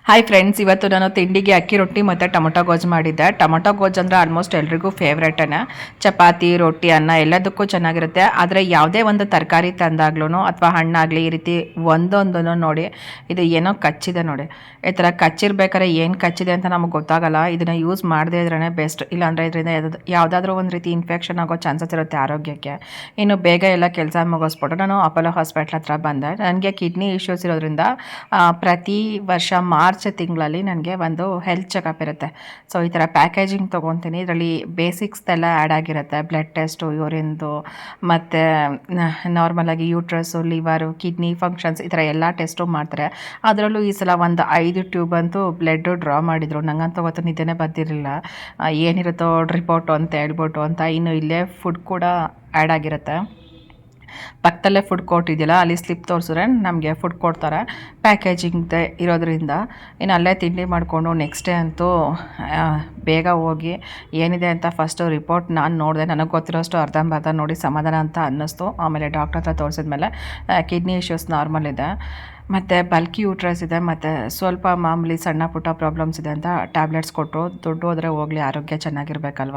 Hi friends, ಇವತ್ತು ನಾನು ತಿಂಡಿಗೆ ಅಕ್ಕಿ ರೊಟ್ಟಿ ಮತ್ತು ಟೊಮೊಟೊ ಗೊಜ್ಜು ಮಾಡಿದ್ದೆ. ಟೊಮೊಟೊ ಗೊಜ್ಜು ಅಂದರೆ ಆಲ್ಮೋಸ್ಟ್ ಎಲ್ರಿಗೂ ಫೇವ್ರೇಟೇ. ಚಪಾತಿ, ರೊಟ್ಟಿ, ಅನ್ನ ಎಲ್ಲದಕ್ಕೂ ಚೆನ್ನಾಗಿರುತ್ತೆ. ಆದರೆ ಯಾವುದೇ ಒಂದು ತರಕಾರಿ ತಂದಾಗ್ಲೂ ಅಥವಾ ಹಣ್ಣಾಗಲಿ ಈ ರೀತಿ ಒಂದೊಂದನ್ನು ನೋಡಿ ಇದು ಏನೋ ಕಚ್ಚಿದೆ ನೋಡಿ. ಈ ಥರ ಕಚ್ಚಿರ್ಬೇಕಾದ್ರೆ ಏನು ಕಚ್ಚಿದೆ ಅಂತ ನಮಗೆ ಗೊತ್ತಾಗಲ್ಲ. ಇದನ್ನು ಯೂಸ್ ಮಾಡದೇ ಇದ್ರೇ ಬೆಸ್ಟ್. ಇಲ್ಲಾಂದರೆ ಇದರಿಂದ ಯಾವುದಾದ್ರೂ ಒಂದು ರೀತಿ ಇನ್ಫೆಕ್ಷನ್ ಆಗೋ ಚಾನ್ಸಸ್ ಇರುತ್ತೆ ಆರೋಗ್ಯಕ್ಕೆ. ಇನ್ನು ಬೇಗ ಎಲ್ಲ ಕೆಲಸ ಮುಗಿಸ್ಬಿಟ್ಟು ನಾನು ಅಪೋಲೋ ಹಾಸ್ಪಿಟ್ಲ್ ಹತ್ರ ಬಂದೆ. ನನಗೆ ಕಿಡ್ನಿ ಇಶ್ಯೂಸ್ ಇರೋದ್ರಿಂದ ಪ್ರತಿ ವರ್ಷ ಮಾರ್ಚ್ ತಿಂಗಳಲ್ಲಿ ನನಗೆ ಒಂದು ಹೆಲ್ತ್ ಚೆಕಪ್ ಇರುತ್ತೆ. ಸೊ ಈ ಥರ ಪ್ಯಾಕೇಜಿಂಗ್ ತೊಗೊತೀನಿ. ಇದರಲ್ಲಿ ಬೇಸಿಕ್ಸ್ದೆಲ್ಲ ಆ್ಯಡ್ ಆಗಿರುತ್ತೆ. ಬ್ಲಡ್ ಟೆಸ್ಟು, ಯೂರಿನ್ದು, ಮತ್ತು ನಾರ್ಮಲಾಗಿ ಯೂಟ್ರಸ್ಸು, ಲಿವರು, ಕಿಡ್ನಿ ಫಂಕ್ಷನ್ಸ್ ಈ ಥರ ಎಲ್ಲ ಟೆಸ್ಟು ಮಾಡ್ತಾರೆ. ಅದರಲ್ಲೂ ಈ ಸಲ ಒಂದು 5 ಟ್ಯೂಬ್ ಅಂತೂ ಬ್ಲಡ್ಡು ಡ್ರಾ ಮಾಡಿದರು. ನನಗಂತೂ ಅವತ್ತು ನಿದ್ದೆನೇ ಬಂದಿರಲಿಲ್ಲ. ಏನಿರುತ್ತೋ ರಿಪೋರ್ಟು ಅಂತ ಹೇಳ್ಬಿಟ್ಟು ಅಂತ. ಇನ್ನು ಇಲ್ಲೇ ಫುಡ್ ಕೂಡ ಆ್ಯಡ್ ಆಗಿರುತ್ತೆ. ಪಕ್ಕದಲ್ಲೇ ಫುಡ್ ಕೋರ್ಟ್ ಇದೆಯಲ್ಲ, ಅಲ್ಲಿ ಸ್ಲಿಪ್ ತೋರಿಸಿದ್ರೆ ನಮಗೆ ಫುಡ್ ಕೊಡ್ತಾರೆ ಪ್ಯಾಕೇಜಿಂಗ್ದೆ ಇರೋದ್ರಿಂದ. ಇನ್ನು ಅಲ್ಲೇ ತಿಂಡಿ ಮಾಡಿಕೊಂಡು ನೆಕ್ಸ್ಟ್ ಡೇ ಅಂತೂ ಬೇಗ ಹೋಗಿ ಏನಿದೆ ಅಂತ ಫಸ್ಟು ರಿಪೋರ್ಟ್ ನಾನು ನೋಡಿದೆ. ನನಗೆ ಗೊತ್ತಿರೋಷ್ಟು ಅರ್ಧಂಬರ್ಧ ನೋಡಿ ಸಮಾಧಾನ ಅಂತ ಅನ್ನಿಸ್ತು. ಆಮೇಲೆ ಡಾಕ್ಟರ್ ಹತ್ರ ತೋರಿಸಿದ್ಮೇಲೆ ಕಿಡ್ನಿ ಇಶ್ಯೂಸ್ ನಾರ್ಮಲ್ ಇದೆ, ಮತ್ತು ಬಲ್ಕಿ ಯೂಟ್ರಸ್ ಇದೆ, ಮತ್ತು ಸ್ವಲ್ಪ ಮಾಮೂಲಿ ಸಣ್ಣ ಪುಟ್ಟ ಪ್ರಾಬ್ಲಮ್ಸ್ ಇದೆ ಅಂತ ಟ್ಯಾಬ್ಲೆಟ್ಸ್ ಕೊಟ್ಟರು. ದುಡ್ಡು ಹೋದರೆ ಹೋಗಲಿ, ಆರೋಗ್ಯ ಚೆನ್ನಾಗಿರ್ಬೇಕಲ್ವ.